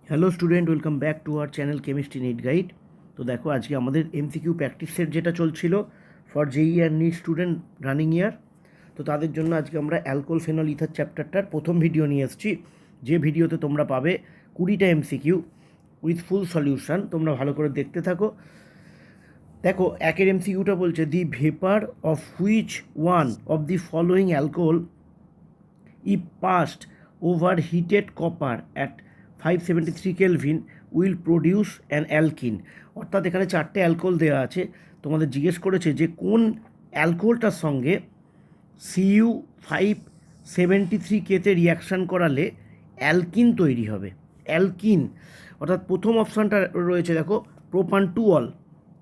Hello student, welcome back to our channel chemistry NEET guide. তো দেখো, আজকে আমাদের এমসিকিউ প্র্যাকটিস সেট যেটা চলছিল ফর জেই আর নিট স্টুডেন্ট রানিং ইয়ার, তো তাদের জন্য আজকে আমরা অ্যালকোহল ফেনল ইথার চ্যাপ্টারটার প্রথম ভিডিও নিয়ে এসেছি, যে ভিডিওতে তোমরা পাবে 20টা এমসিকিউ উইথ ফুল সলিউশন। তোমরা ভালো করে দেখতে থাকো। দেখো, একের এমসিকিউটা বলছে the vapour of which one of the following alcohol if passed over heated copper at 573 Kelvin will produce an alkene। অর্থাৎ এখানে চারটে অ্যালকোহল দেওয়া আছে, তোমাদের জিজ্ঞেস করেছে যে কোন অ্যালকোহলটার সঙ্গে Cu573K-তে রিয়াকশান করালে অ্যালকিন তৈরি হবে। অ্যালকিন অর্থাৎ প্রথম অপশানটা রয়েছে, দেখো, প্রোপান টুঅল।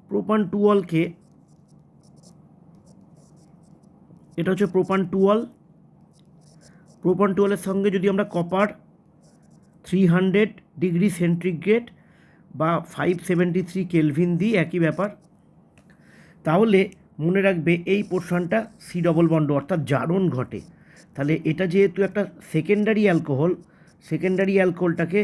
প্রোপান টুঅলকে, এটা হচ্ছে প্রোপান টুঅল। প্রোপান টুয়েলের সঙ্গে যদি আমরা কপার 300 ডিগ্রি সেন্টিগ্রেড বা 573 কেলভিন দিই, একই ব্যাপার, তাহলে মনে রাখবে এই পোর্শনটা সি ডবল বন্ড অর্থাৎ জারণ ঘটে। তাহলে এটা যেহেতু একটা সেকেন্ডারি অ্যালকোহল, সেকেন্ডারি অ্যালকোহলটাকে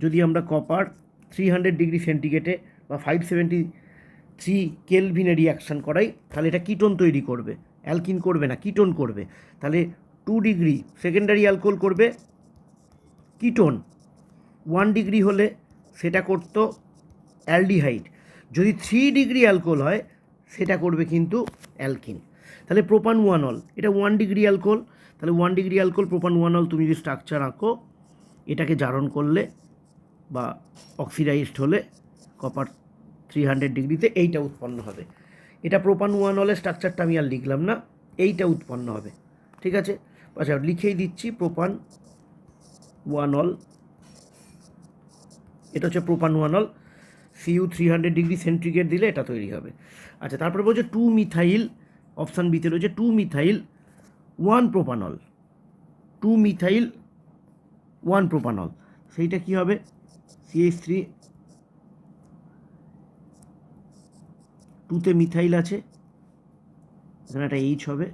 যদি আমরা কপার 300 ডিগ্রি সেন্টিগ্রেডে বা 573 কেলভিনে রিয়াকশান করাই, তাহলে এটা কিটোন তৈরি করবে, অ্যালকিন করবে না, কিটোন করবে। তাহলে 2 ডিগ্রি সেকেন্ডারি অ্যালকোহল করবে কিটোন, 1 ডিগ্রি হলে সেটা করতো অ্যালডিহাইড। যদি 3 ডিগ্রি অ্যালকোহল হয় সেটা করবে কিন্তু অ্যালকিন। তাহলে প্রোপান 1 অল, এটা 1 ডিগ্রি অ্যালকোহল। তাহলে 1 ডিগ্রি অ্যালকোহল প্রোপান 1 অল তুমি যদি স্ট্রাকচার আঁকো, এটাকে জারণ করলে বা অক্সিডাইজড হলে কপার 300 ডিগ্রিতে এইটা উৎপন্ন হবে। এটা প্রোপান 1 অলের স্ট্রাকচারটা আমি আর লিখলাম না, এইটা উৎপন্ন হবে। ঠিক আছে, আচ্ছা লিখেই দিচ্ছি প্রোপান 1 অল। এটা হচ্ছে প্রোপান 1 অল, Cu 300 ডিগ্রি সেন্টিগ্রেড দিলে এটা তৈরি হবে। আচ্ছা, তারপরে বলছে 2 মিথাইল, অপশান বিতে রয়েছে 2 মিথাইল 1 প্রোপানল। 2 মিথাইল 1 প্রোপানল, সেইটা কী হবে? CH3, 2তে মিথাইল আছে, এখানে একটা H হবে,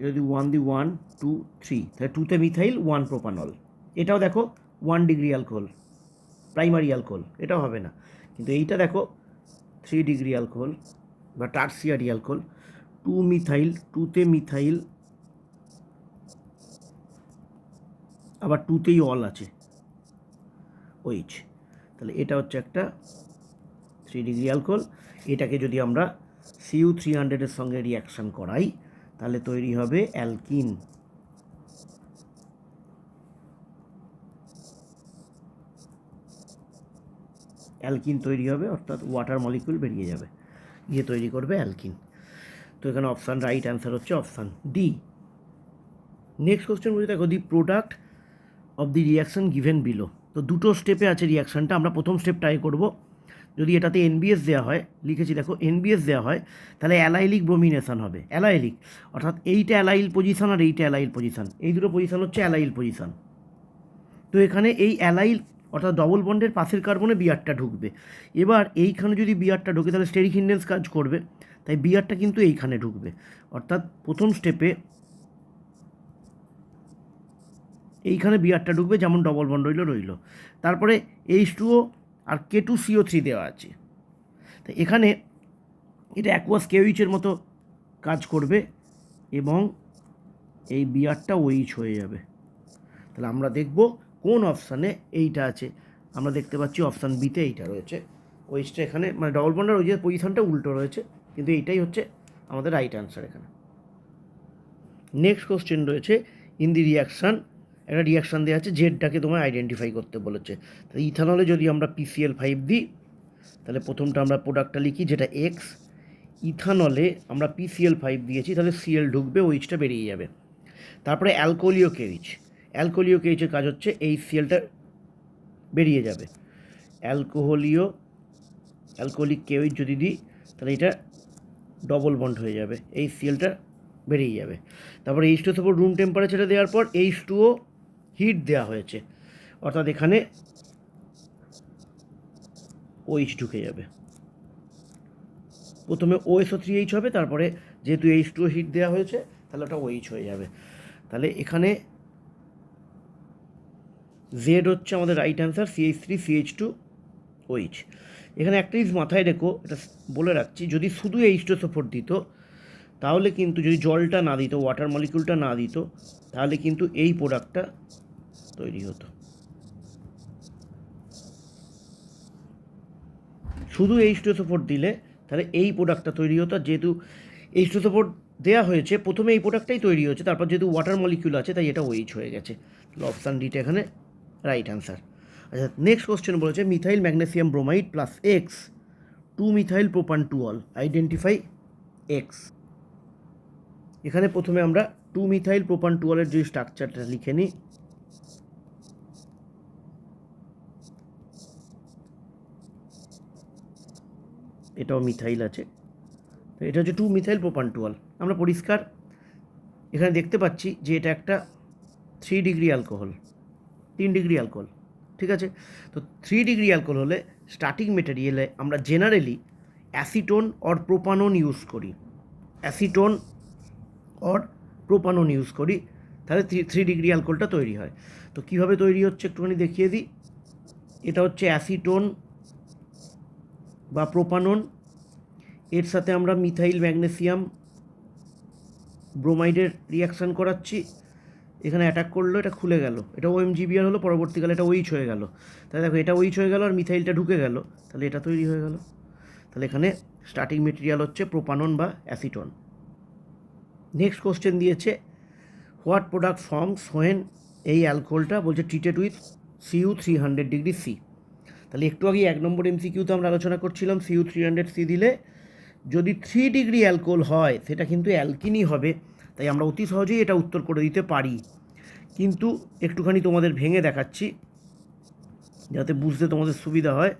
যদি 1 দি 1 2 3, তাহলে 2তে মিথাইল 1 প্রোপানল। এটাও দেখো 1 ডিগ্রি অ্যালকোহল, প্রাইমারি অ্যালকোহল, এটাও হবে না। কিন্তু এইটা দেখো 3 ডিগ্রি অ্যালকোহল বা টার্সিয়ারি অ্যালকোহল। 2 মিথাইল, 2তে মিথাইল, আবার 2তেই অল আছে OH, তাহলে এটা হচ্ছে একটা 3 ডিগ্রি অ্যালকোহল। এটাকে যদি আমরা Cu 300-এর সঙ্গে রিয়াকশান করাই, তাহলে তৈরি হবে অ্যালকিন। অ্যালকিন তৈরি হবে, অর্থাৎ ওয়াটার মলিকুল বেরিয়ে যাবে, গিয়ে তৈরি করবে অ্যালকিন। তো এখানে অপশান, রাইট অ্যান্সার হচ্ছে অপশান ডি। নেক্সট কোশ্চেন বলছে, দেখো, the product of the reaction given below. তো দুটো স্টেপে আছে রিয়াকশানটা, আমরা প্রথম স্টেপটাই করব। যদি এটাতে NBS দেওয়া হয়, লিখেছি দেখো, NBS দেওয়া হয়, তাহলে অ্যালাইলিক ব্রোমিনেশন হবে। অ্যালাইলিক অর্থাৎ এইটা অ্যালাইল পজিশন আর এইটা অ্যালাইল পজিশন, এই দুটো পজিশন হচ্ছে অ্যালাইল পজিশন। তো এখানে এই অ্যালাইল অর্থাৎ ডবল বন্ডের পাশের কার্বনে বিআরটা ঢুকবে। এবার এইখানে যদি বিআরটা ঢুকে, তাহলে স্টেরিক হিন্ডেন্স কাজ করবে, তাই বিআরটা কিন্তু এইখানে ঢুকবে। অর্থাৎ প্রথম স্টেপে এইখানে বিআরটা ঢুকবে, যেমন ডবল বন্ড রইল। তারপরে H2O আর K2CO3 দেওয়া আছে, তাই এখানে এটা অ্যাকুয়াস KOH-এর মতো কাজ করবে এবং এই বিআরটা OH হয়ে যাবে। তাহলে আমরা দেখব কোন অপশানে এইটা আছে। আমরা দেখতে পাচ্ছি অপশান বিতে এইটা রয়েছে, OH-টা এখানে, মানে ডবল বন্ডের ওই যে পজিশনটা উল্টো রয়েছে, কিন্তু এইটাই হচ্ছে আমাদের রাইট অ্যান্সার এখানে। নেক্সট কোশ্চেন রয়েছে, ইন দি রিয়াকশান, একটা রিয়াকশান দেওয়া আছে, জেডটাকে তোমায় আইডেন্টিফাই করতে বলেছে। তাহলে ইথানলে যদি আমরা PCl5 দিই, তাহলে প্রথমটা আমরা প্রোডাক্টটা লিখি যেটা X। ইথানলে আমরা PCl5 দিয়েছি, তাহলে Cl ঢুকবে, OH-টা বেরিয়ে যাবে। তারপরে অ্যালকোহলীয় KOH, অ্যালকোহলীয় KOH-এর কাজ হচ্ছে এই Cl-টা বেরিয়ে যাবে। অ্যালকোহলিক KOH যদি দিই, তাহলে এটা ডবল বন্ড হয়ে যাবে, এই Cl-টা বেরিয়ে যাবে। তারপরে H2 উপর রুম টেম্পারেচারে দেওয়ার পর H2O হিট দেওয়া হয়েছে, অর্থাৎ এখানে OH ঢুকে যাবে। প্রথমে OSO3H হবে, তারপরে যেহেতু H2O হিট দেওয়া হয়েছে, তাহলে ওটা OH হয়ে যাবে। তাহলে এখানে জেড হচ্ছে আমাদের রাইট অ্যান্সার, CH3CH2OH। এখানে একটা জিনিস মাথায় রেখো, এটা বলে রাখছি, যদি শুধু H2SO4 দিত তাহলে কিন্তু, যদি জলটা না দিত, ওয়াটার মলিকিউলটা না দিত, তাহলে কিন্তু এই প্রোডাক্টটা তৈরি হতো। শুধু H2SO4 দিলে তাহলে এই প্রোডাক্টটা তৈরি হতো। যেহেতু H2SO4 দেওয়া হয়েছে, প্রথমে এই প্রোডাক্টটাই তৈরি হয়েছে, তারপর যেহেতু ওয়াটার মলিকিউল আছে তাই এটা OH হয়ে গেছে। অপশান ডিটা এখানে রাইট অ্যান্সার। আচ্ছা, নেক্সট কোশ্চেন বলেছে methyl magnesium bromide plus X 2-মিথাইল প্রোপান 2-অল, আইডেন্টিফাই এক্স। এখানে প্রথমে আমরা 2-মিথাইল প্রোপান 2-অলের যে স্ট্রাকচারটা লিখে নিই। এটাও মিথাইল আছে, তো এটা হচ্ছে 2-মিথাইল প্রোপান 2-অল। আমরা পরিষ্কার এখানে দেখতে পাচ্ছি যে এটা একটা 3 ডিগ্রি অ্যালকোহল, 3 ডিগ্রি অ্যালকোহল, ঠিক আছে। তো 3 ডিগ্রি অ্যালকোহল হলে স্টার্টিং মেটেরিয়ালে আমরা generally acetone or propanone use করি, অ্যাসিটোন অর প্রোপানন ইউজ করি, তাহলে 3 ডিগ্রি অ্যালকোহলটা তৈরি হয়। তো কীভাবে তৈরি হচ্ছে একটুখানি দেখিয়ে দিই। এটা হচ্ছে অ্যাসিটোন বা প্রোপানন, এর সাথে আমরা মিথাইল ম্যাগনেসিয়াম ব্রোমাইডের রিয়াকশান করাচ্ছি। এখানে অ্যাটাক করলো, এটা খুলে গেল, এটা OMGBr হলো, পরবর্তীকালে এটা OH হয়ে গেল। তাহলে দেখো এটা OH হয়ে গেল আর মিথাইলটা ঢুকে গেল, তাহলে এটা তৈরি হয়ে গেল। তাহলে এখানে স্টার্টিং মেটেরিয়াল হচ্ছে প্রোপানন বা অ্যাসিটন। নেক্সট কোশ্চেন দিয়েছে হোয়াট প্রোডাক্ট ফর্মস হোয়েন, এই অ্যালকোহলটা বলছে ট্রিটেড উইথ Cu300°C। তাহলে একটু আগে 1 নম্বর MCQতে আমরা আলোচনা করছিলাম Cu300C দিলে যদি 3 ডিগ্রি অ্যালকোহল হয় সেটা কিন্তু অ্যালকিনই হবে, তাই আমরা অতি সহজেই এটা উত্তর করে দিতে পারি। কিন্তু একটুখানি তোমাদের ভেঙে দেখাচ্ছি যাতে বুঝতে তোমাদের সুবিধা হয়।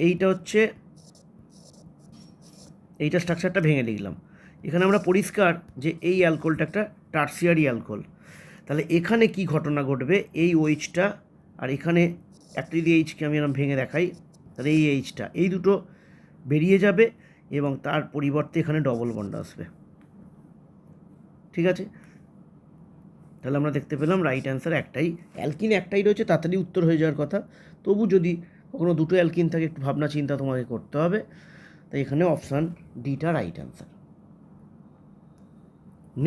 এইটা হচ্ছে, এইটা স্ট্রাকচারটা ভেঙে লিখলাম। এখানে আমরা পরিষ্কার যে এই অ্যালকোহলটা একটা টার্সিয়ারি অ্যালকোহল। তাহলে এখানে কি ঘটনা ঘটবে, এই OH-টা আর এখানে একটা যদি H-কে আমি এরকম ভেঙে দেখাই, তাহলে এই H-টা, এই দুটো বেরিয়ে যাবে এবং তার পরিবর্তে এখানে ডবল বন্ড আসবে, ঠিক আছে। তাহলে আমরা দেখতে পেলাম রাইট অ্যান্সার একটাই, অ্যালকিন একটাই রয়েছে, তাড়াতাড়ি উত্তর হয়ে যাওয়ার কথা। তবু যদি কখনো দুটো অ্যালকিন থাকে একটু ভাবনা চিন্তা তোমাকে করতে হবে, তাই এখানে অপশান ডিটা রাইট অ্যান্সার।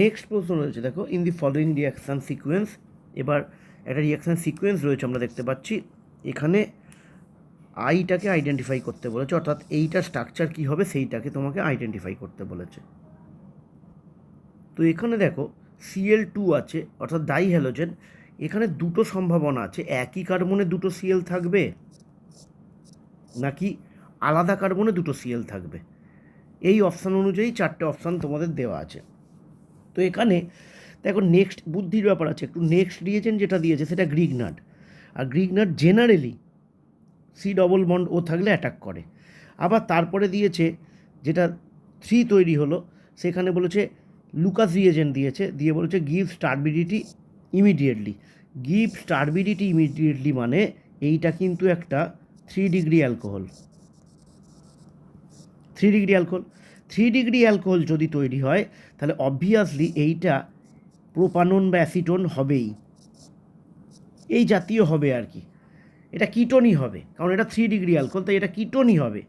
নেক্সট প্রশ্ন রয়েছে দেখো, in the following reaction sequence. এবার একটা রিয়াকশান সিকোয়েন্স রয়েছে আমরা দেখতে পাচ্ছি, এখানে আইটাকে আইডেন্টিফাই করতে বলেছে, অর্থাৎ এইটার স্ট্রাকচার কী হবে সেইটাকে তোমাকে আইডেন্টিফাই করতে বলেছে। তো এখানে দেখো Cl2 আছে, অর্থাৎ ডাই হ্যালোজেন। এখানে দুটো সম্ভাবনা আছে, একই কার্বনে দুটো Cl থাকবে নাকি আলাদা কার্বনে দুটো Cl থাকবে। এই অপশান অনুযায়ী 4টে অপশান তোমাদের দেওয়া আছে। তো এখানে দেখো নেক্সট বুদ্ধির ব্যাপার আছে একটু, নেক্সট রিয়েজেন্ট যেটা দিয়েছে সেটা গ্রিগনাট, আর গ্রিগনাট জেনারেলি C+O থাকলে অ্যাটাক করে। আবার তারপরে দিয়েছে যেটা 3 তৈরি হলো, সেখানে বলেছে লুকাস রিয়েজেন্ট দিয়েছে, দিয়ে বলেছে গিভ স্টারবিডিটি ইমিডিয়েটলি। গিভ স্টারবিডিটি ইমিডিয়েটলি মানে এইটা কিন্তু একটা 3 degree alcohol, 3 degree alcohol. 3 degree alcohol যদি তৈরি হয় তাহলে অবভিয়াসলি এইটা প্রোপানন বা অ্যাসিটোন হবেই, এই জাতীয় হবে আর কি, এটা কিটোনই হবে, কারণ এটা 3 ডিগ্রি অ্যালকোহল, তাই এটা কিটোনই হবে।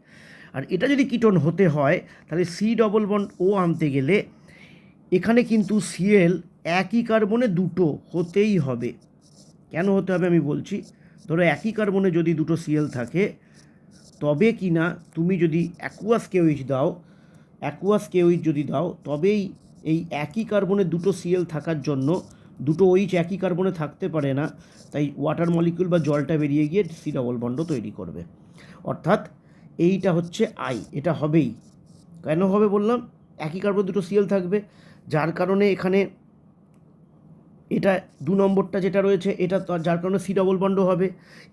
আর এটা যদি কিটোন হতে হয় তাহলে C+O আনতে গেলে এখানে কিন্তু Cl একই কার্বনে দুটো হতেই হবে। কেন হতে হবে আমি বলছি। ধরো একই কার্বনে যদি দুটো Cl থাকে, তবে কি না তুমি যদি অ্যাকুয়াস KOH দাও, অ্যাকুয়াস KOH যদি দাও, তবেই এই একই কার্বনে দুটো Cl থাকার জন্য দুটো OH একই কার্বনে থাকতে পারে না, তাই ওয়াটার মলিকিউল বা জলটা বেরিয়ে গিয়ে C+বন্ড তৈরি করবে। অর্থাৎ এইটা হচ্ছে আই, এটা হবেই। কেন হবে বললাম, একই কার্বনে দুটো Cl থাকবে, যার কারণে এখানে এটা 2 নম্বরটা যেটা রয়েছে এটা যার কারণে C+বন্ড হবে,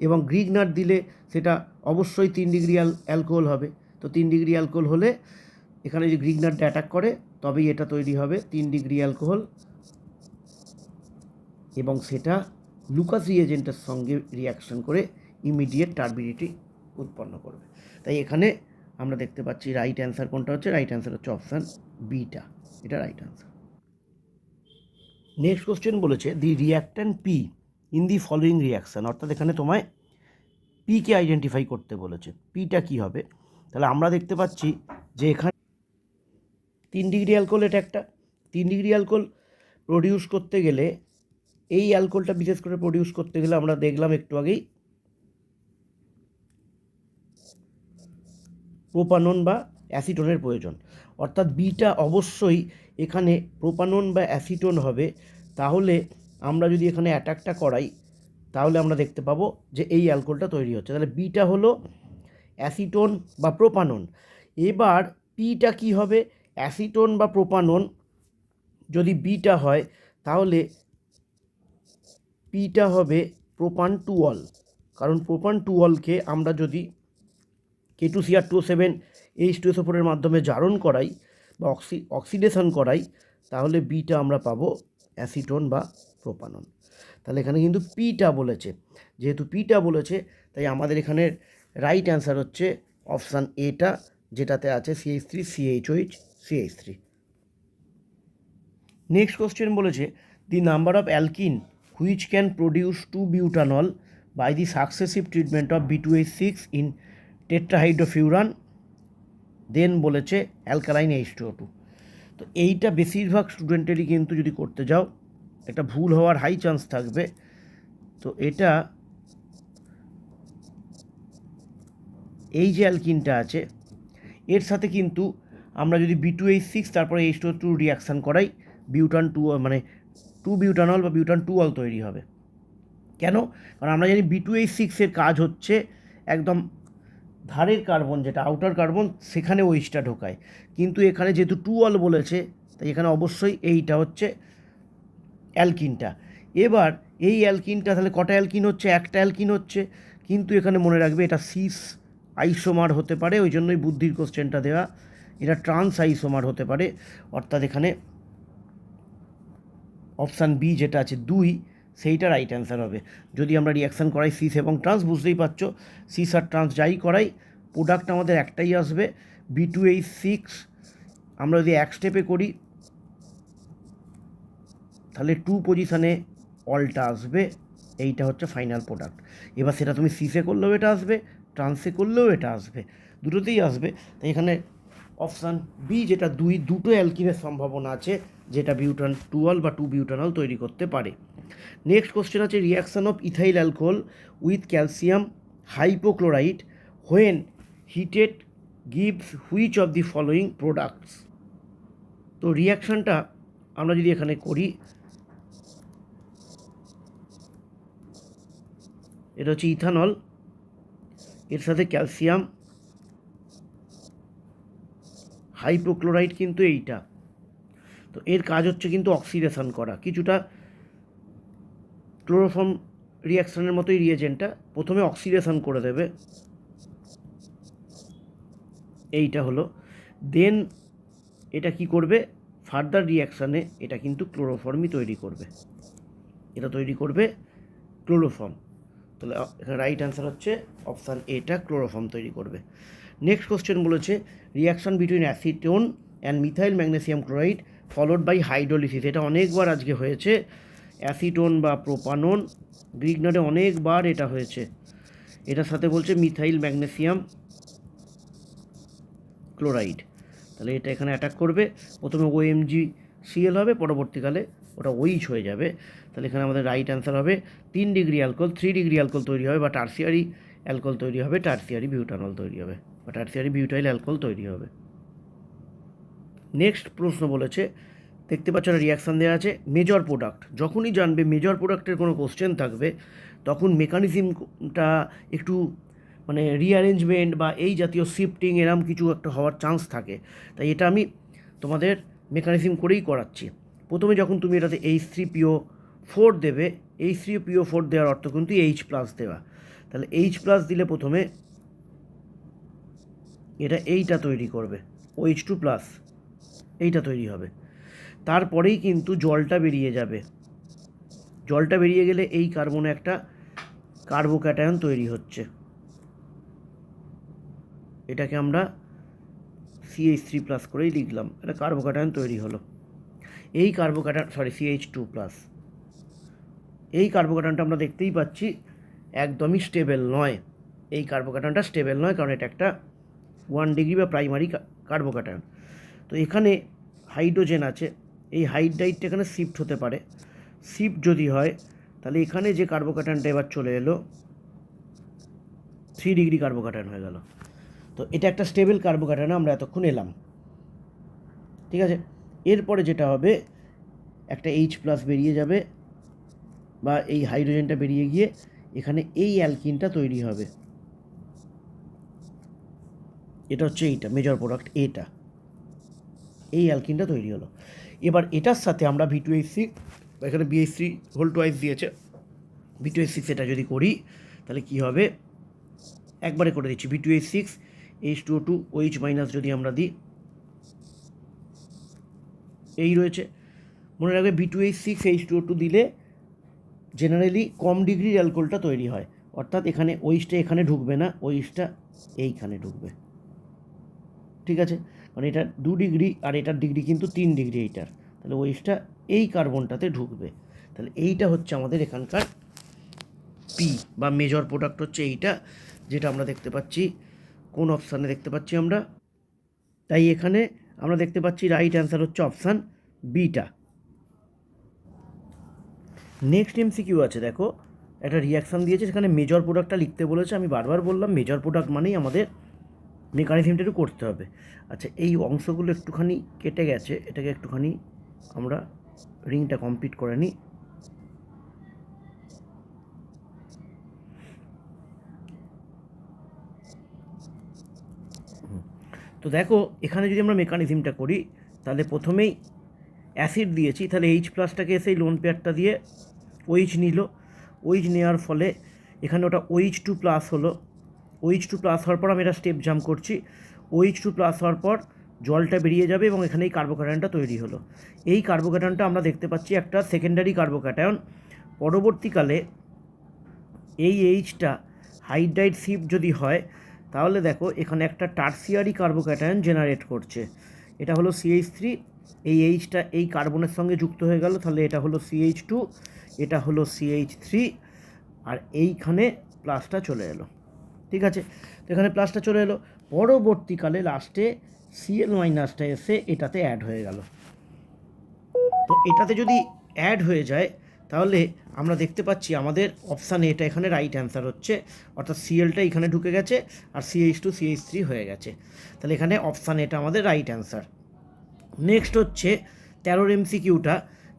এবং গ্রিগনাট দিলে সেটা অবশ্যই 3 ডিগ্রি অ্যালকোহল হবে। তো 3 ডিগ্রি অ্যালকোহল হলে এখানে যে গ্রিগনাটটা অ্যাটাক করে তবেই এটা তৈরি হবে 3 ডিগ্রি অ্যালকোহল, এবং সেটা লুকাস রিয়েজেন্টের সঙ্গে রিয়াকশন করে ইমিডিয়েট টার্বিডিটি উৎপন্ন করবে। তাই এখানে আমরা দেখতে পাচ্ছি রাইট অ্যান্সার কোনটা হচ্ছে, রাইট অ্যান্সার হচ্ছে অপশান বিটা, এটা রাইট অ্যান্সার। নেক্সট কোশ্চেন বলেছে the reactant P in the following reaction, অর্থাৎ এখানে তোমায় পিকে আইডেন্টিফাই করতে বলেছে। পিটা কী হবে? তাহলে আমরা দেখতে পাচ্ছি যে এখানে 3 ডিগ্রি অ্যালকোহল, এটা একটা 3 ডিগ্রি অ্যালকোহল প্রডিউস করতে গেলে, এই অ্যালকোহলটা বিশেষ করে প্রডিউস করতে গেলে আমরা দেখলাম একটু আগেই প্রোপানন বা অ্যাসিটোনের প্রয়োজন, অর্থাৎ বিটা অবশ্যই এখানে প্রোপানন বা অ্যাসিটোন হবে। তাহলে আমরা যদি এখানে অ্যাটাকটা করাই তাহলে আমরা দেখতে পাবো যে এই অ্যালকোহলটা তৈরি হচ্ছে। তাহলে বিটা হলো অ্যাসিটোন বা প্রোপানন। এবার পিটা কি হবে? অ্যাসিটোন বা প্রোপানন যদি বিটা হয় তাহলে পিটা হবে প্রোপান টুঅল, কারণ প্রোপান টুঅলকে আমরা যদি K2Cr2O7 H2SO4 এর মাধ্যমে জারণ করাই বা অক্সিডেশন করাই তাহলে বিটা আমরা পাবো অ্যাসিটোন বা প্রোপানন। তাহলে এখানে কিন্তু পিটা বলেছে, যেহেতু পিটা বলেছে তাই আমাদের এখানের রাইট অ্যান্সার হচ্ছে অপশান এটা, যেটাতে আছে CH3 CHOH CH3। Next question বলেছে the number of alkene which can produce 2-butanol by the successive treatment of B2H6 in tetrahydrofuran, then বলেছে অ্যালকালাইন H2O2। তো এইটা বেশিরভাগ স্টুডেন্টেরই কিন্তু যদি করতে যাও একটা ভুল হওয়ার হাই চান্স থাকবে। তো এটা এই যে অ্যালকিনটা আছে এর সাথে কিন্তু আমরা যদি B2H6 তারপরে H2O2 রিয়াকশান করাই বিউটান টু মানে 2-butanol বা বিউটান টুঅল তৈরি হবে। কেন? কারণ আমরা জানি B2H6 এর কাজ হচ্ছে একদম ধারের কার্বন, যেটা আউটার কার্বন, সেখানে ওইচটা ঢোকায়, কিন্তু এখানে যেহেতু টুঅল বলেছে তাই এখানে অবশ্যই এইটা হচ্ছে অ্যালকিনটা। এবার এই অ্যালকিনটা তাহলে কটা অ্যালকিন হচ্ছে? একটা অ্যালকিন হচ্ছে, কিন্তু এখানে মনে রাখবে এটা সিস আইসোমার হতে পারে, ওই জন্যই বুদ্ধির কোশ্চেনটা দেওয়া। এটা ট্রান্স আইসোমার হতে পারে, অর্থাৎ এখানে অপশান বি যেটা আছে 2 সেইটা রাইট অ্যান্সার হবে। যদি আমরা রিয়াকশান করাই সিস এবং ট্রান্স, বুঝতেই পারছো সিস আর ট্রান্স যাই করাই প্রোডাক্ট আমাদের একটাই আসবে B2H6। আমরা যদি এক স্টেপে করি তাহলে 2 পজিশানে অলটা আসবে, এইটা হচ্ছে ফাইনাল প্রোডাক্ট। এবার সেটা তুমি সিসে করলেও এটা আসবে, ট্রান্সে করলেও এটা আসবে, দুটোতেই আসবে। তাই এখানে অপশান বি যেটা 2, দুটো অ্যালকিনের সম্ভাবনা আছে যেটা বিউটান টুঅল বা 2-butanol তৈরি করতে পারে। নেক্সট কোশ্চেন আছে reaction of ethyl alcohol with calcium hypochlorite when heated gives which of the following products. তো রিয়াকশানটা আমরা যদি এখানে করি, এটা হচ্ছে ইথানল, এর সাথে ক্যালসিয়াম হাইপোক্লোরাইট, কিন্তু এইটা তো এর কাজ হচ্ছে কিন্তু অক্সিডেশন করা, কিছুটা ক্লোরোফর্ম রিয়াকশানের মতোই রিয়েজেন্টটা, প্রথমে অক্সিডেশন করে দেবে, এইটা হলো, দেন এটা কি করবে ফার্দার রিয়াকশানে এটা কিন্তু ক্লোরোফর্মই তৈরি করবে, এটা তৈরি করবে ক্লোরোফর্ম। তাহলে এখানে রাইট অ্যান্সার হচ্ছে অপশান এটা, ক্লোরোফর্ম তৈরি করবে। নেক্সট কোশ্চেন বলেছে reaction between acetone and methyl magnesium chloride followed by hydrolysis, এটা অনেকবার আজকে হয়েছে। অ্যাসিটোন বা প্রোপানন, গ্রিক নোটে অনেকবার এটা হয়েছে। এটার সাথে বলছে মিথাইল ম্যাগনেসিয়াম ক্লোরাইড, তাহলে এটা এখানে অ্যাটাক করবে, প্রথমে OMgCl হবে, পরবর্তীকালে ওটা OH হয়ে যাবে। তাহলে এখানে আমাদের রাইট অ্যান্সার হবে 3 ডিগ্রি অ্যালকোহল, 3 ডিগ্রি অ্যালকোহল তৈরি হবে বা টার্সিয়ারি অ্যালকোহল তৈরি হবে, টার্সিয়ারি বিউটানল তৈরি হবে বা টার্সিয়ারি বিউটাইল অ্যালকোহল তৈরি হবে। নেক্সট প্রশ্ন বলেছে, দেখতে পাচ্ছ না রিয়াকশান দেওয়া আছে মেজর প্রোডাক্ট, যখনই জানবে মেজর প্রোডাক্টের কোনো কোশ্চেন থাকবে তখন মেকানিজমটা একটু মানে রিঅ্যারেঞ্জমেন্ট বা এই জাতীয় শিফটিং এরম কিছু একটা হওয়ার চান্স থাকে, তাই এটা আমি তোমাদের মেকানিজম করেই করাচ্ছি। প্রথমে যখন তুমি এটাতে H3PO4 দেবে, H3PO4 দেওয়ার অর্থ কিন্তু H+ দেওয়া, তাহলে H+ দিলে প্রথমে এটা এইটা তৈরি করবে OH2+, এইটা তৈরি হবে, তারপরেই কিন্তু জলটা বেরিয়ে যাবে, জলটা বেরিয়ে গেলে এই কার্বনে একটা কার্বোক্যাটায়ন তৈরি হচ্ছে, এটাকে আমরা CH3+ করেই লিখলাম, এটা কার্বোক্যাটায়ন তৈরি হলো। এই কার্বোক্যাটায়ন CH2+, এই কার্বোক্যাটায়নটা আমরা দেখতেই পাচ্ছি একদমই স্টেবল নয়। এই কার্বোক্যাটায়নটা স্টেবল নয়, কারণ এটা একটা 1 ডিগ্রি বা প্রাইমারি কার্বোক্যাটায়ন। তো এখানে হাইড্রোজেন আছে, এই হাইড্রাইডটা এখানে শিফট হতে পারে। শিফট যদি হয় তাহলে এখানে যে কার্বোক্যাটায়নটা এবার চলে এলো 3 ডিগ্রি কার্বোক্যাটায়ন হয়ে গেল। তো এটা একটা স্টেবল কার্বোক্যাটায়ন আমরা এতক্ষণ এলাম, ঠিক আছে। এরপরে যেটা হবে, একটা H+ বেরিয়ে যাবে, বা এই হাইড্রোজেনটা বেরিয়ে গিয়ে এখানে এই অ্যালকিনটা তৈরি হবে। এটা হচ্ছে এইটা মেজর প্রোডাক্ট, এটা এই অ্যালকিনটা তৈরি হলো। এবার এটার সাথে আমরা V2H6, এখানে BH3 দিয়েছে, V2H6 এটা যদি করি তাহলে কি হবে, একবারে করে দিচ্ছি। V2H6 H2O2 OH- যদি আমরা দিই, এই রয়েছে। মনে রাখবে V2H6 H2O2 দিলে জেনারেলি কম ডিগ্রির অ্যালকোহলটা তৈরি হয়, অর্থাৎ এখানে ওইচটা এখানে ঢুকবে না, ওইচটা এইখানে ঢুকবে, ঠিক আছে। কারণ এটা 2 ডিগ্রি আর এটার ডিগ্রি কিন্তু 3 ডিগ্রি এইটার, তাহলে ওইচটা এই কার্বনটাতে ঢুকবে। তাহলে এইটা হচ্ছে আমাদের এখানকার পি বা মেজর প্রোডাক্ট হচ্ছে এইটা, যেটা আমরা দেখতে পাচ্ছি কোন অপশানে দেখতে পাচ্ছি আমরা। তাই এখানে আমরা দেখতে পাচ্ছি রাইট অ্যান্সার হচ্ছে অপশান বিটা। নেক্সট MCQ আছে, দেখো একটা রিয়াকশান দিয়েছে, সেখানে মেজর প্রোডাক্টটা লিখতে বলেছে। আমি বারবার বললাম মেজর প্রোডাক্ট মানেই আমাদের মেকানিজমটা একটু করতে হবে। আচ্ছা, এই অংশগুলো একটুখানি কেটে গেছে, এটাকে একটুখানি আমরা রিংটা কমপ্লিট করে নিই। তো দেখো এখানে যদি আমরা মেকানিজমটা করি, তাহলে প্রথমেই অ্যাসিড দিয়েছি, তাহলে H+টাকে এসে লোন পেয়ারটা দিয়ে OH নিল। OH নেওয়ার ফলে এখানে ওটা OH2+ হলো। OH2+ হওয়ার পর আমি এটা স্টেপ জাম্প করছি। OH2+ হওয়ার পর জলটা বেরিয়ে যাবে এবং এখানে এই কার্বোক্যাটায়নটা তৈরি হলো। এই কার্বোক্যাটায়নটা আমরা দেখতে পাচ্ছি একটা সেকেন্ডারি কার্বোক্যাটায়ন। পরবর্তীকালে এই এইচটা হাইড্রাইড শিফট যদি হয়, তাহলে দেখো এখানে একটা টার্সিয়ারি কার্বোক্যাটায়ন জেনারেট করছে। এটা হলো CH3, এই এইচটা এই কার্বনের সঙ্গে যুক্ত হয়ে গেল, তাহলে এটা হলো CH2, এটা হলো CH3, আর এইখানে প্লাসটা চলে এলো, ঠিক আছে। তো এখানে প্লাসটা চলে এলো, পরবর্তীকালে লাস্টে Cl- এসে এটাতে অ্যাড হয়ে গেল। তো এটাতে যদি অ্যাড হয়ে যায় তাহলে আমরা দেখতে পাচ্ছি আমাদের অপশান এটা এখানে রাইট অ্যান্সার হচ্ছে, অর্থাৎ Clটা এখানে ঢুকে গেছে আর CH2 CH3 হয়ে গেছে। তাহলে এখানে অপশান এটা আমাদের রাইট অ্যান্সার। নেক্সট হচ্ছে 13 MCQটা,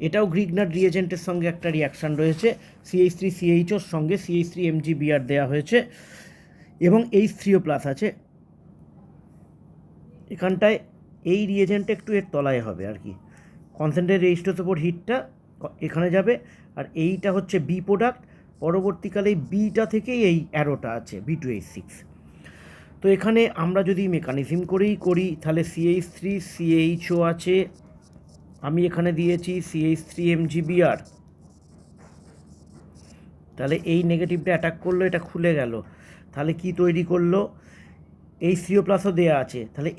এটাও গ্রিগনার রিয়েজেন্টের সঙ্গে একটা রিয়াকশান রয়েছে। CH3CHOর সঙ্গে CH3MgBr দেওয়া হয়েছে এবং H3O+ আছে। এখানটায় এই রিয়েজেন্টটা একটু এর তলায় হবে আর কি, কনসেন্ট্রেট রেজিস্টার্স ওপর হিটটা এখানে যাবে, আর এইটা হচ্ছে বি প্রোডাক্ট। পরবর্তীকালে বিটা থেকেই এই অ্যারোটা আছে V2H6। তো এখানে আমরা যদি মেকানিজম করি তাহলে CH3CHO আছে, আমি এখানে দিয়েছি CH3MgBr, তাহলে এই নেগেটিভটা অ্যাটাক করলো, এটা খুলে গেল, তাহলে কি তৈরি করলো, H3O+ও দেওয়া আছে, তাহলে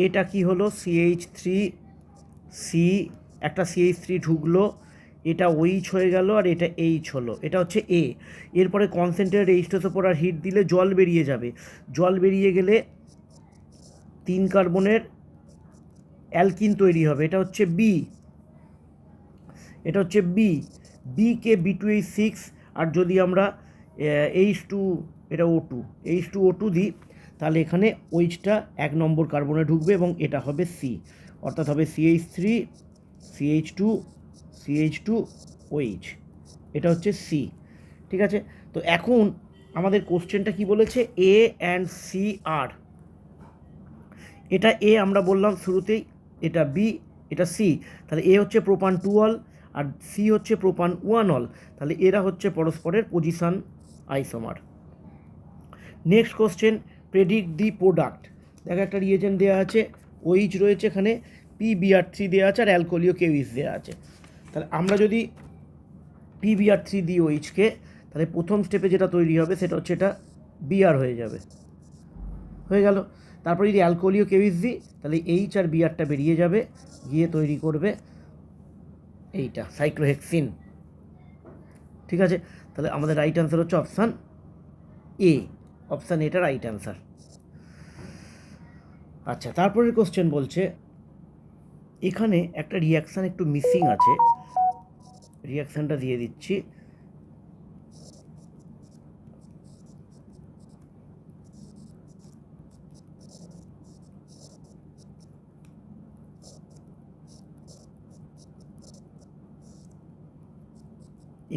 এটা কি হলো CH3C, একটা CH3 ঢুকলো, এটা OH হয়ে গেল আর এটা H হলো, এটা হচ্ছে A। এরপরে কনসেন্ট্রেট রেজিস্টার্স ওপর আর হিট দিলে জল বেরিয়ে যাবে, জল বেরিয়ে গেলে 3 কার্বনের অ্যালকিন তৈরি হবে, এটা হচ্ছে B, এটা হচ্ছে বিকে B2H6, আর যদি আমরা H2, এটা O2, H2O2 দিই, তাহলে এখানে ওইচটা 1 নম্বর কার্বনে ঢুকবে এবং এটা হবে C, অর্থাৎ হবে CH3 CH2 CH2 OH, এটা হচ্ছে C, ঠিক আছে। তো এখন আমাদের কোশ্চেনটা কি বলেছে, A অ্যান্ড C আর, এটা A আমরা বললাম শুরুতেই, এটা B, এটা C, তাহলে A হচ্ছে প্রোপান 2 অল আর C হচ্ছে প্রোপান 1 অল, তাহলে এরা হচ্ছে পরস্পরের position isomer. Next question, predict the product. দেখো একটা রিয়েজেন্ট দেওয়া আছে, OH রয়েছে এখানে, PBr3 দেওয়া আছে আর অ্যালকোহলীয় KOH দেওয়া আছে। তাহলে আমরা যদি PBr3 দিই OH-কে, তাহলে প্রথম স্টেপে যেটা তৈরি হবে সেটা হচ্ছে এটা Br হয়ে যাবে, হয়ে গেল। তারপরে যদি অ্যালকোহলীয় KOH দিই, তাহলে H আর Brটা বেরিয়ে যাবে, গিয়ে তৈরি করবে এইটা সাইক্লোহেক্সিন। ঠিক আছে, তাহলে আমাদের রাইট অ্যান্সার হচ্ছে অপশান এ। অপশান এটা রাইট অ্যান্সার। আচ্ছা, তারপরের কোশ্চেন বলছে এখানে একটা রিয়াকশান একটু মিসিং আছে, রিয়াকশানটা দিয়ে দিচ্ছি।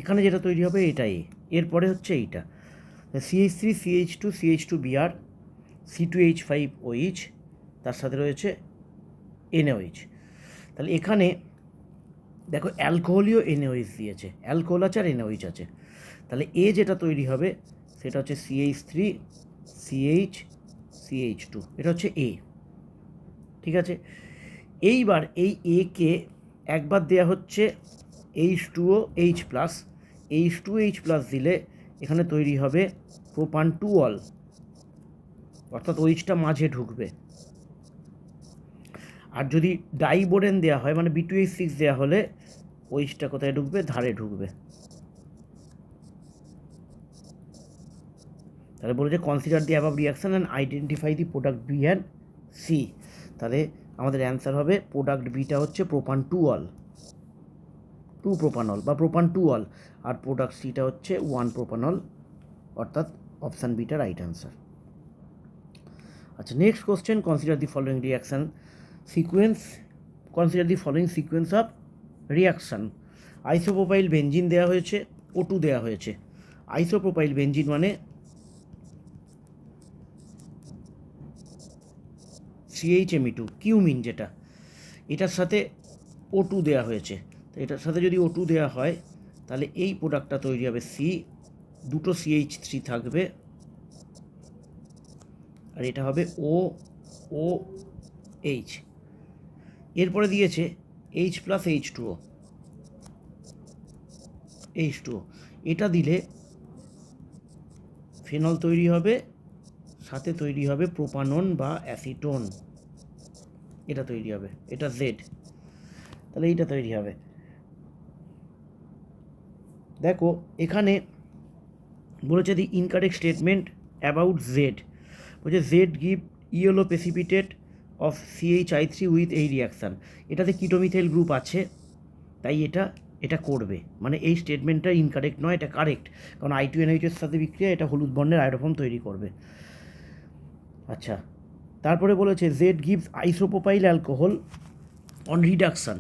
এখানে যেটা তৈরি হবে এটাই, এরপরে হচ্ছে এইটা CH3 CH2 CH2Br C2H5OH, তার সাথে রয়েছে NaOH। তাহলে এখানে দেখো অ্যালকোহলীয় NaOH দিয়েছে, অ্যালকোহল আছে আর NaOH আছে। তাহলে এ যেটা তৈরি হবে সেটা হচ্ছে CH3 CH CH2, এটা হচ্ছে এ। ঠিক আছে, এইবার এই এ কে একবার দেয়া হচ্ছে H2OH+, H2OH+ দিলে এখানে তৈরি হবে প্রোপান 2 অল, অর্থাৎ ওইচটা মাঝে ঢুকবে। আর যদি ডাইবোরেন দেওয়া হয় মানে B2H6 দেওয়া হলে ওইচটা কোথায় ঢুকবে, ধারে ঢুকবে। তাহলে বলেছে consider the above reaction and identify the product B and C. তাহলে আমাদের অ্যান্সার হবে প্রোডাক্ট বিটা হচ্ছে প্রোপান 2 অল, 2 প্রোপানল বা প্রোপান 2 অল, আর প্রোডাক্ট সিটা হচ্ছে 1 প্রোপানল, অর্থাৎ অপশান বিটা রাইট অ্যান্সার। আচ্ছা, next question, consider the following reaction sequence, consider the following sequence of reaction. Isopropyl benzene দেওয়া হয়েছে, O2 দেওয়া হয়েছে। আইসোপ্রোপাইল বেঞ্জিন মানে CHME2 কিউমিন, যেটা এটার সাথে O2 দেওয়া হয়েছে। তো এটার সাথে যদি O2 দেওয়া হয় তাহলে এই প্রোডাক্টটা তৈরি হবে সি, দুটো CH3 থাকবে, আর এটা হবে OOH। এরপরে দিয়েছে H+H2O, H2O, এটা দিলে ফেনল তৈরি হবে, সাথে তৈরি হবে প্রোপানন বা অ্যাসিটোন, এটা তৈরি হবে, এটা জেড। তাহলে এইটা তৈরি হবে। দেখো এখানে বলেছে দি ইনকারেক্ট স্টেটমেন্ট অ্যাবাউট জেড, বলছে Z give yellow precipitate of CH3 with এই রিয়াকশান। এটাতে কিটোমিথাইল গ্রুপ আছে, তাই এটা করবে, মানে এই স্টেটমেন্টটা ইনকারেক্ট নয়, এটা কারেক্ট, কারণ I2NH-এর সাথে বিক্রিয়া এটা হলুদ বর্ণের আয়োডোফর্ম তৈরি করবে। আচ্ছা, তারপরে বলেছে Z gives isopropyl alcohol on reduction.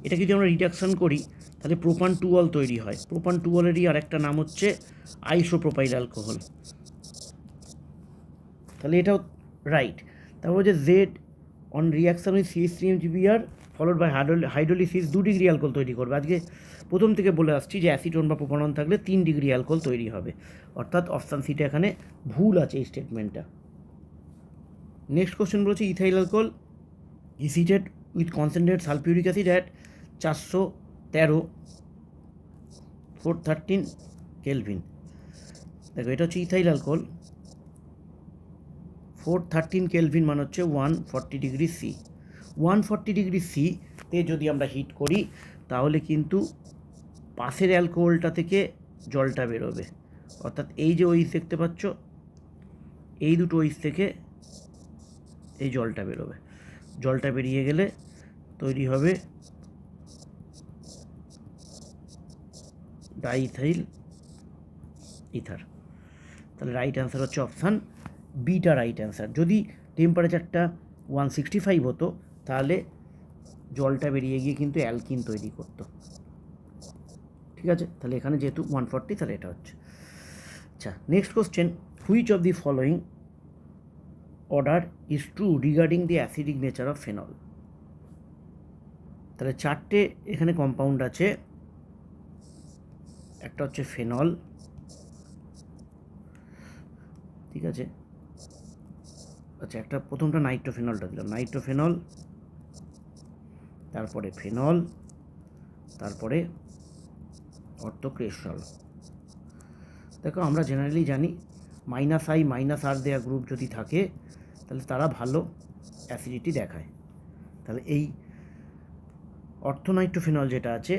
এটা যদি আমরা রিডাকশান করি তাহলে প্রোপান 2 অল তৈরি হয়। প্রোপান 2 অলেরই আর একটা নাম হচ্ছে আইসোপ্রোপাইল অ্যালকোহল, তাহলে এটাও রাইট। তারপর হচ্ছে Z on reaction with CH3MgBr followed by hydrolysis 2 degree alcohol তৈরি করবে। আজকে প্রথম থেকে বলে আসছি যে অ্যাসিটোন বা প্রোপানন থাকলে 3 ডিগ্রি অ্যালকোহল তৈরি হবে, অর্থাৎ অপশান সিটা এখানে ভুল আছে এই স্টেটমেন্টটা। নেক্সট কোশ্চেন বলেছে ethyl alcohol heated with concentrate sulphuric acid at 413 413 kelvin. দেখো এটা হচ্ছে ইথাইল অ্যালকোহল, 413 কেলভিন মানে হচ্ছে 140 ডিগ্রি সি। 140 ডিগ্রি সিতে যদি আমরা হিট করি তাহলে কিন্তু পাশের অ্যালকোহলটা থেকে জলটা বেরোবে, অর্থাৎ এই যে ওইস দেখতে পাচ্ছ, এই দুটো ওইস থেকে এই জলটা বেরোবে। জলটা বেরিয়ে গেলে তৈরি হবে ডাইইথাইল ইথার। তাহলে রাইট অ্যান্সার হচ্ছে অপশান বিটা রাইট অ্যান্সার। যদি টেম্পারেচারটা 165 হতো তাহলে জলটা বেরিয়ে গিয়ে কিন্তু অ্যালকিন তৈরি করতো। ঠিক আছে, তাহলে এখানে যেহেতু 140 তাহলে এটা হচ্ছে। আচ্ছা, next question, which of the following order is true regarding the acidic nature of phenol. তাহলে চারটে এখানে কম্পাউন্ড আছে, একটা হচ্ছে ফেনল, ঠিক আছে। আচ্ছা, একটা প্রথমটা নাইট্রোফেনলটা দিলাম, নাইট্রোফেনল, তারপরে ফেনল, তারপরে অর্থোক্রেসল। দেখো আমরা জেনারেলি জানি -I -R দেওয়া গ্রুপ যদি থাকে তাহলে তারা ভালো অ্যাসিডিটি দেখায়। তাহলে এই অর্থোনাইট্রোফেনল যেটা আছে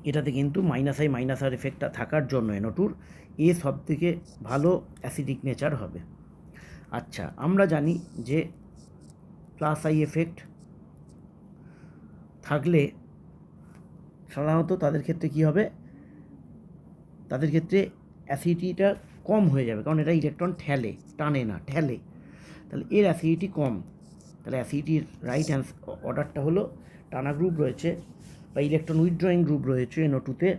এটাতে কিন্তু -I এফেক্টটা থাকার জন্য NO2 এ সবথেকে ভালো অ্যাসিডিক নেচার হবে। আচ্ছা, আমরা জানি যে +I এফেক্ট থাকলে সাধারণত তাদের ক্ষেত্রে কী হবে, তাদের ক্ষেত্রে অ্যাসিডিটিটা কম হয়ে যাবে, কারণ এটা ইলেকট্রন ঠেলে, টানে না, ঠেলে। তাহলে এর অ্যাসিডিটি কম। তাহলে অ্যাসিডিটির রাইট অর্ডারটা হলো টানা গ্রুপ রয়েছে বা ইলেকট্রন উইথড্রয়িং গ্রুপ রয়েছে NO2-তে,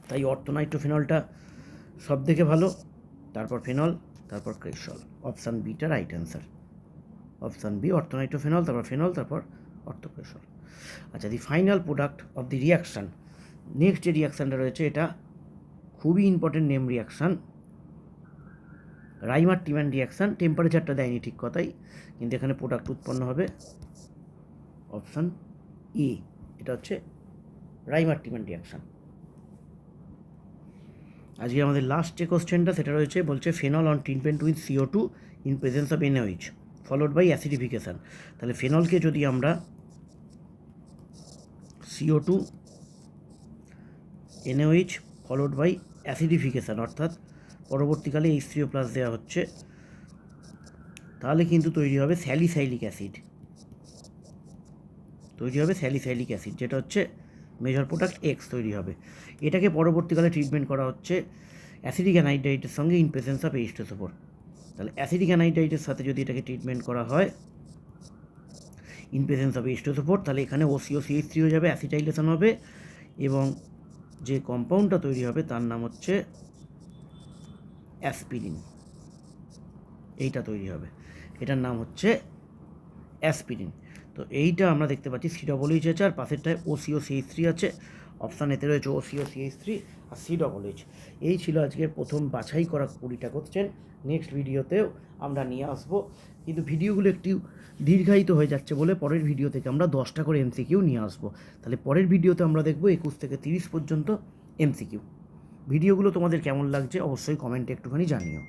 তাই অর্থোনাইট্রোফেনলটা সব থেকে ভালো, তারপর ফেনল, তারপর ক্রেসল। অপশান বিটা right answer. Option B orthonitrophenol, তারপর ফেনল, তারপর অর্থোক্রেসল। আচ্ছা, the final product of the reaction, next যে রিয়াকশানটা রয়েছে এটা খুবই important name reaction, Reimer Tiemann reaction. টেম্পারেচারটা দেয়নি ঠিক কথাই, কিন্তু এখানে প্রোডাক্ট উৎপন্ন হবে অপশান এ, এটা হচ্ছে রাইমার-টিম্যান রিয়াকশান। আজকে আমাদের লাস্ট যে কোশ্চেনটা সেটা রয়েছে, বলছে phenol on treatment with CO2 in presence of NaOH followed by acidification. তাহলে ফেনলকে যদি আমরা CO2 NaOH ফলোড বাই অ্যাসিডিফিকেশান অর্থাৎ পরবর্তীকালে H3O+ দেওয়া হচ্ছে, তাহলে কিন্তু তৈরি হবে স্যালিসাইলিক অ্যাসিড, যেটা হচ্ছে মেজর প্রোডাক্ট X তৈরি হবে। এটাকে পরবর্তীকালে ট্রিটমেন্ট করা হচ্ছে অ্যাসিডিক অ্যানাইড্রাইটের সঙ্গে ইন প্রেজেন্স অফ H2SO4। তাহলে অ্যাসিডিক অ্যানাইড্রাইটের সাথে যদি এটাকে ট্রিটমেন্ট করা হয় ইন প্রেজেন্স অফ H2SO4, তাহলে এখানে OCO-CH3 হয়ে যাবে, অ্যাসিটাইলেশন হবে, এবং যে কম্পাউন্ডটা তৈরি হবে তার নাম হচ্ছে অ্যাসপিরিন। এইটা তৈরি হবে, এটার নাম হচ্ছে অ্যাসপিরিন। তো এইটা আমরা দেখতে পাচ্ছি COOH আছে, আর পাশেরটায় OCO-CH3 আছে। অপশান এতে রয়েছে OCO-CH3 আর COOH। এই ছিল আজকের প্রথম বাছাই করা 20টা কোশ্চেন। নেক্সট ভিডিওতেও আমরা নিয়ে আসবো, কিন্তু ভিডিওগুলো একটু দীর্ঘায়িত হয়ে যাচ্ছে বলে পরের ভিডিও থেকে আমরা 10টা করে MCQ নিয়ে আসবো। তাহলে পরের ভিডিওতে আমরা দেখবো 21 থেকে 30 পর্যন্ত MCQ। ভিডিওগুলো তোমাদের কেমন লাগছে অবশ্যই কমেন্টে একটুখানি জানিও।